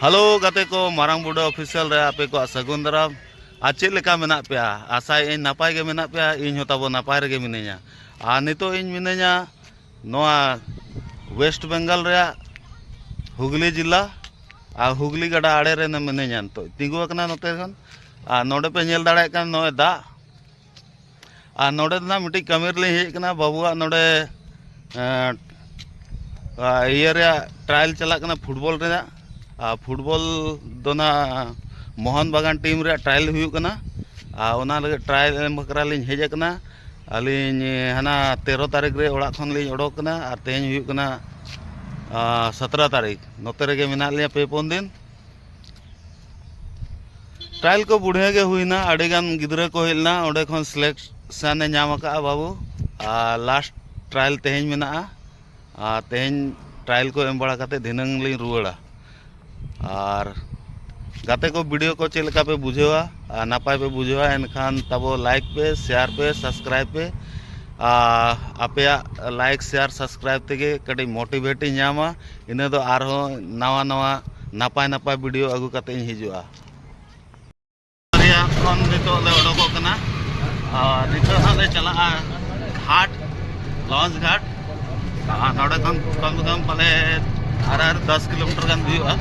Hello गाते को Marang बुडा official रे आपे को सगुन दाराम आज चेक लेका मेना पे आशा नपाय गे मेना पे इन तब नपाय रे मिनैया आ नितो इन मिनैया नोआ वेस्ट बेंगल रे हुगली जिला आ हुगली गड़ा आड़े रे मिनैया तो तिंगु अकना नोते खन आ नोडे पे नेल दाड़े कन नोए दा आ नोडे ना मिटी कमी रे हेज कना बाबुआ नोडे इयर रे ट्रायल चला कना फुटबॉल रे फुटबॉल दोना मोहन बागान टीम रे ट्रायल हुई कना ओना लगे ट्रायल बकरा लिन हेज कना अलिन हना 13 तारीख रे ओड़ा खन लिन ओडोक कना और तेज हुई कना 17 तारीख नोते रे मेना लिया पे पुन दिन ट्रायल को बुढ़े गे हुईना अड़ेगान गिद्रा को हेलना ओडे खन सिलेक्शन नाम का बाबू लास्ट ट्रायल तेज मेना तेज ट्रायल को एम बड़ा कते धिनंग लिन रुआड़ा और गाते को वीडियो को चेक पे बुझेवा नापाय पे बुझेवा एनखान तबो लाइक पे शेयर पे सब्सक्राइब पे आपे लाइक शेयर सब्सक्राइब तेगे कटी मोटिवेट नामा इना दो आरो नवा नवा नापाय नापाय वीडियो अगु कते हिजुआ खन नितो ले ओडको कना नितो हाले चला घाट लॉन्च घाट नोडे खन कम पाले आर 10 किलोमीटर गान हुआ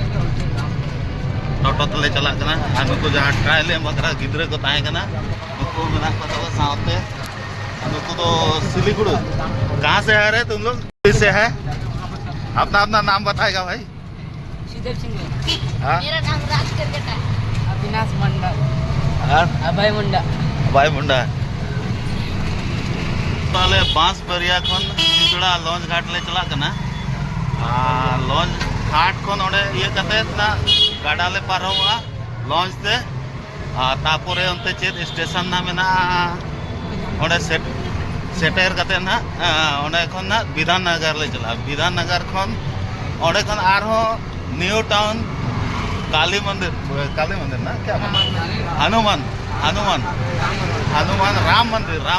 टोटो तले चला कना नुको जहाँ ट्रायल बकरा गिद्रे को ताहे कना नुको मेना को तो साथे नुको तो सिलीगुड़ी कहाँ से है रे तुम लोग से है अपना अपना नाम बताएगा भाई सीधे सिंह मेरा नाम राज करकेटा अविनाश मंडल अभय मुंडा ताले बांस बरिया खन चिचड़ा लॉन्च घाट ले चला कना लॉन्च घाट खन ओडे ये कते ना गाड़ा ले पारोमा लॉन्च ते तापुरे उनते चेत स्टेशन ना मेना ओडे सेटेर कते ना ओडे खन ना विधान नगर ले चला विधान नगर खन ओडे खन आरो न्यू टाउन काली मंदिर ना क्या हनुमान राम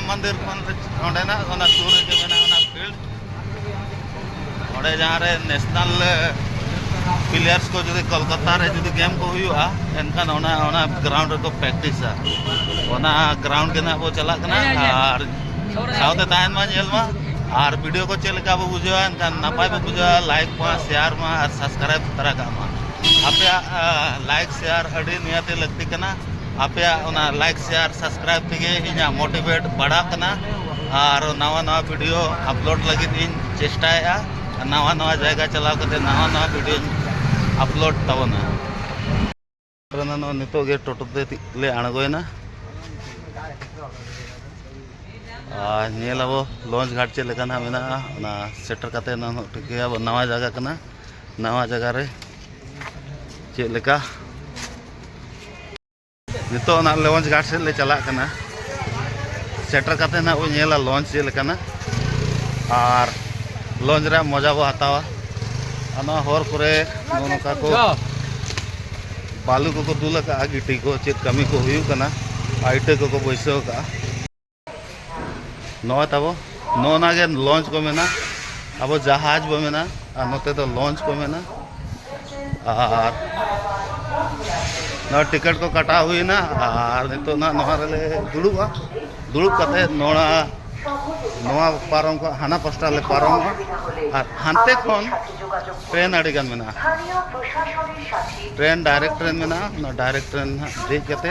मंदिर खन ओडे ना ओना सूर के मेना ओना फील्ड ओडे जहां रे नेशनल प्लेयर्स को जो कोलकाता रे जो गेम को हुआ एनखान ओना ग्राउंड को प्रैक्टिस ग्राउंड के ना वो चला कना और साउते ताहन मा नेल मा और वीडियो को चेक लेका बो बुझवा एनखान नापाय बो बुझवा लाइक मा शेयर मा और सब्सक्राइब तरा का मा आपे लाइक शेयर अड़ी नियते लगती कना आपे ओना लाइक शेयर सब्सक्राइब तेगे इना मोटिवेट बड़ा कना और नवा वीडियो अपलोड लगी इन चेष्टाया नवा जगह चलाव करते नवा वीडियो अपलोड तबना नितो गे टोटो ते ले आणगोयना नेलाबो लॉन्च घाट चे लेकाना मेना ना सेटर कते ना टिके नवा जगह कना नवा जगह रे चे लेका नितो ना लॉन्च घाट से ले चला कना सेटर कते ना ओ नेला लॉन्च चे लेकाना और लॉन्च रे मजा बो हतावा अना होर करे नोनका को बालू को दुल का गिटी को चेत कमी को हुई कना आइटे को बैसो का नवा तबो नोना गे लॉन्च को मेना अब जहाज बो मेना और नोते तो लॉन्च को मेना और ना टिकट को कटा हुई ना और नितो ना नोहा रे दुड़ुब कते नोना नवा पारम को हाना पास्टा ले पारम और हानते खन ट्रेन अड़ीगान मेना ट्रेन डायरेक्ट ट्रेन मेना ना डायरेक्ट ट्रेन देख कते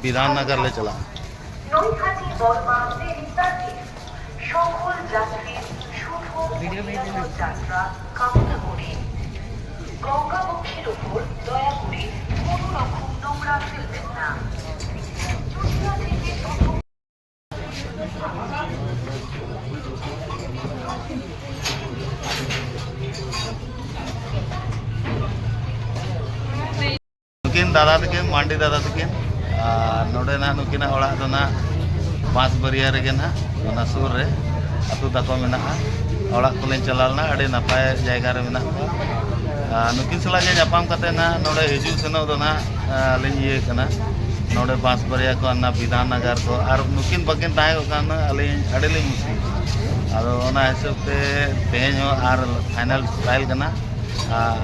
विधान नगर ले चला वीडियो में গঙ্গাবক্ষীর উপর দয়া করে কোনো রকম নোংরা ফেলবেন না। नुकिन दादा तकिन मांडी दादा तकिन नोडे ना नुकिना ओड़ा दो ना बांस बरिया रे ना ओना सुर रे अतु ताको मेना ओड़ा को लेन चलालना अड़ी नपाय जायगा रे मेना नुकिन सला गे जापाम कते ना नोडे हिजु सेनो दो ना लिन ये कना नोडे बांस बरिया को ना विधान नगर को और नुकिन बकिन ताहे कान अली अड़ी लिन मुसी आदो ओना हिसाब ते तेज और फाइनल ट्रायल कना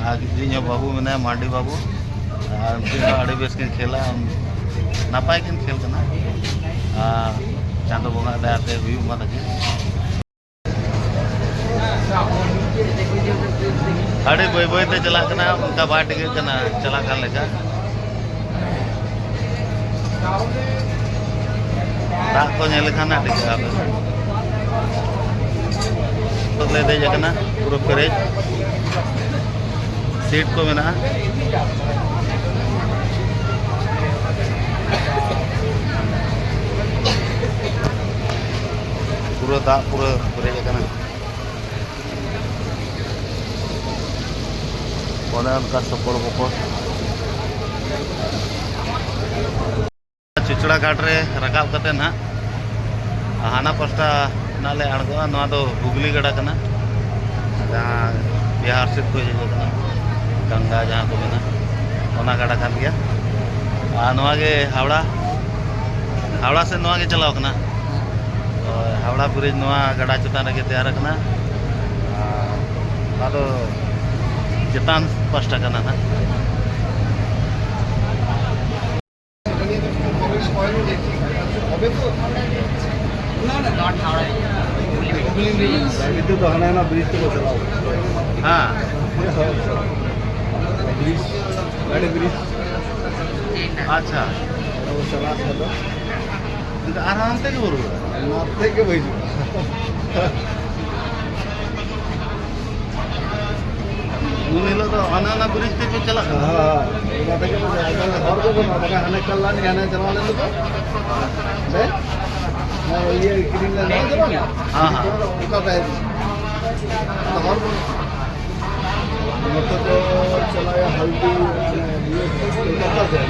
आगे बाबू मेना मांडी बाबू उनकी बेस किन खेला नपाय किन खेल करना चांदो बंगा दयाते हुई मा तक अड़े बय बयते चला करना उनका बाट के करना चला कर लेका दाग को नेल खाना दिखा तो ले दे जकना पूरा पेरेज सीट को मेना पूरा दाग पूरा पेरेज जकना उनका सपोर्ट बपोर्ट चिचड़ा घाट रे रकाब कते ना हाना पास्टा नाले अड़गोआ नवा दो हुगली गड़ा कना जहाँ बिहार से को हिजो कना गंगा जहाँ को मेना ओना गड़ा कान गया नवा के हावड़ा से नवा के चलाओ कना हावड़ा ब्रिज नवा गड़ा चेतान रे तैयार कना तो चेतान पास्टा कना ना तो हना ना ब्रिज तो चलाओ हाँ ब्रिज गाड़ी ब्रिज अच्छा वो चला सकता आराम से बोल नाते के भाई उन्हीं तो अना ब्रिज पे चला हाँ नाते के और को बना बका हने कल्ला नहीं हने चला ले तो ले ये ग्रीन ले चला ना हाँ हाँ उसका है और मतलब तो चलाया हल्दी ये करता है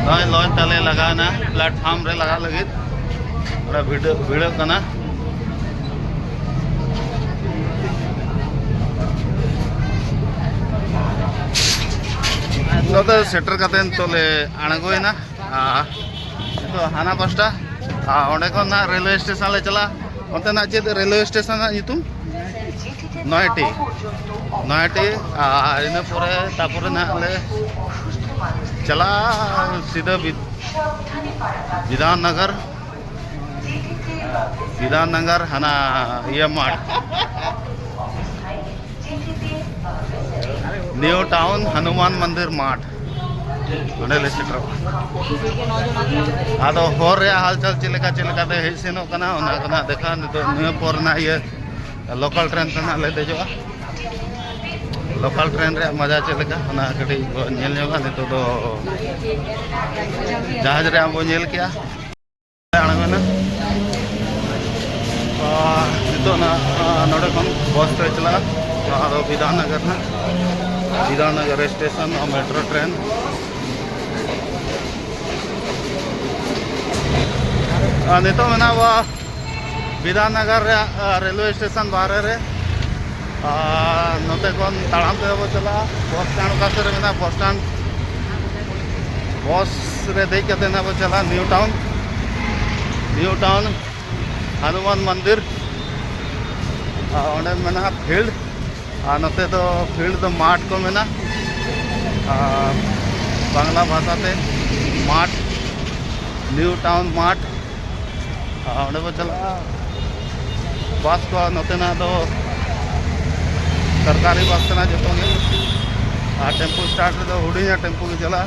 नॉय लॉन्च ताले लगा ना प्लेटफॉर्म रे लगा लगे बड़ा वीडियो कना तो सेटर कतेन तोले आणगोयना तो हाना पास्टा ओंडे खन ना रेलवे स्टेशन ले चला ओंते ना चेद रेलवे स्टेशन ना नितुम नयटी इन परे तापरे ना ले चला सीधा विधान नगर हाना ये मार्ट न्यू टाउन हनुमान मंदिर मार्ट ले सेटर आदो होर रे हालचाल चलेका ते हेज सेनो कना ओना कना देखा नितो न्यू पर ना ये लोकल ट्रेन तना ले देजोआ लोकल ट्रेन रे मजा चलेका ओना कटी नेल जोगा नितो दो जहाज रे आबो नेल किया आणगोना नितो ना नोडे खन बस ते चला आदो विधान नगर स्टेशन और मेट्रो ट्रेन नितो मेना वो विधान नगर रेलवे स्टेशन बाहर रे नोते कौन ताड़ाम ते वो चला बस स्टैंड का सर मेना बस स्टैंड बस रे देख के ना वो चला न्यू टाउन हनुमान मंदिर ओंडे मेना फील्ड नोते तो फील्ड तो मार्ट को मेना बांग्ला भाषा ते मार्ट न्यू टाउन मार्ट ओंडे को चला बस को नोते ना तो सरकारी बस ना जो टेम्पो स्टार्ट तो हुडिया टेम्पो के चला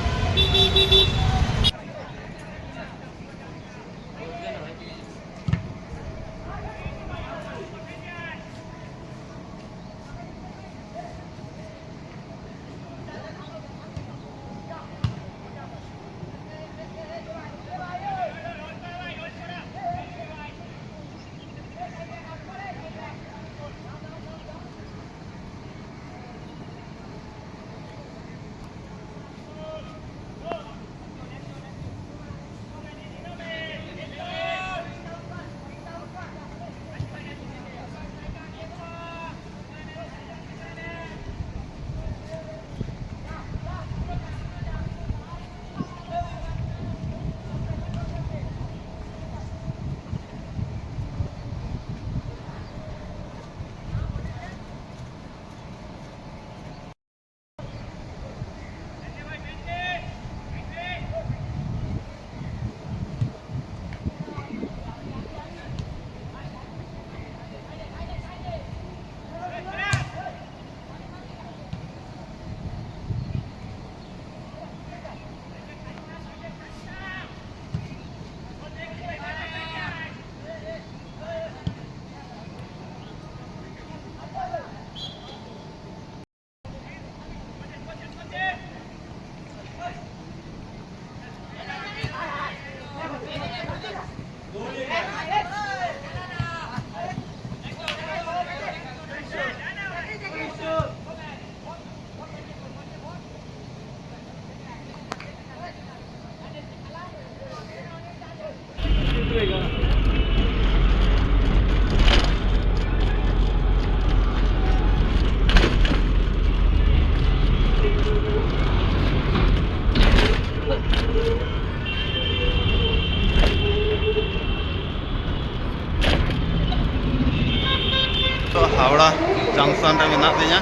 हावड़ा जंक्शन रे मेना दिया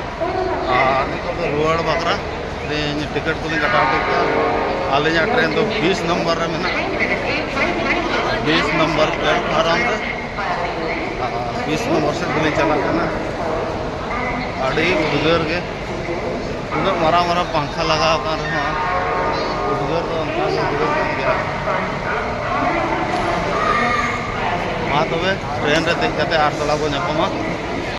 नितो रुआड़ बकरा टिकट को कटाव टिका आलिया ट्रेन तो 20 नंबर रे मेना 20 नंबर प्लेटफॉर्म रे 20 नंबर से दिल्ली चला करना अड़ी उद्गार के उन्हें मारा मारा पंखा लगा कर उद्गार तो उनका उद्गार कर गया हाँ तबे ट्रेन रे देख करते आर तला को